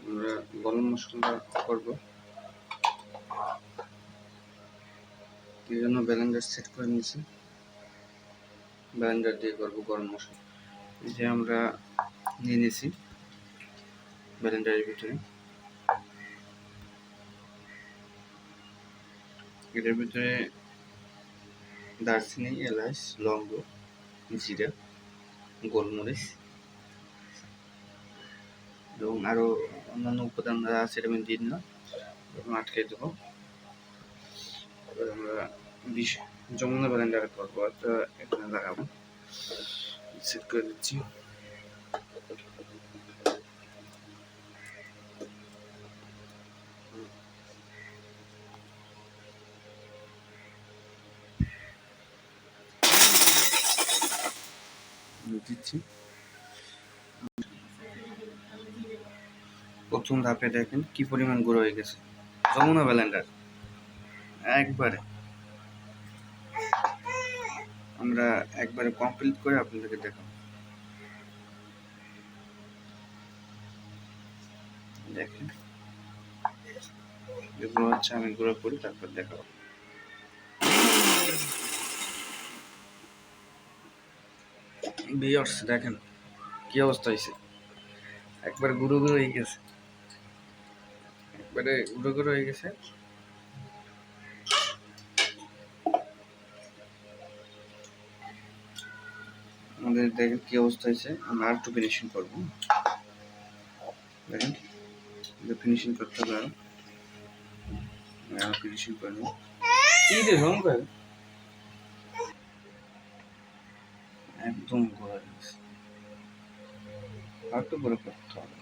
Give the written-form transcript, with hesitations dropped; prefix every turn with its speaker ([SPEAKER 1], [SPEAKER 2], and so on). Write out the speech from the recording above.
[SPEAKER 1] আমরা গরম মশলা করবো, এই জন্য ব্লেন্ডার সেট করে নিয়েছি। ব্লেন্ডার দিয়ে করবো গরম মশলা। এই যে আমরা নিয়ে নিয়েছি ব্লেন্ডারের ভিতরে, এটার ভিতরে দারচিনি, এলাচ, লবঙ্গ, জিরা, গোলমরিচ এবং আরও অন্যান্য উপাদান যা আছে এটা আমি দিয়ে দিলাম, আটকে দেবো। এবার আমরা যমুনা ব্লেন্ডার করবো, এখানে লাগাবো, সেট করে দিচ্ছি। দিচ্ছি। প্রথম ধাপে দেখেন কি পরিমাণ গুঁড়ো হয়ে গেছে যমুনা ব্লেন্ডার একবারে। আমরা একবারে কমপ্লিট করে আপনাদেরকে দেখাবো। দেখেন এগুলো হচ্ছে আমি গুঁড়ো করি, তারপর দেখাবো। ভিউয়ার্স দেখেন কি অবস্থা হয়েছে, একবারে গুঁড়ো গুঁড়ো হয়ে গেছে, একবারে গুঁড়ো গুঁড়ো হয়ে গেছে। আমাদের দেখেন কি অবস্থা হয়েছে। আমরা আর একটু ফিনিশিং করবো, দেখেন ফিনিশিং করতে হবে, আরো ফিনিশিং করবো। কি রে শঙ্কর, একদম গুঁড়ো হয়ে গেছে, আর একটু গুঁড়ো করতে হবে।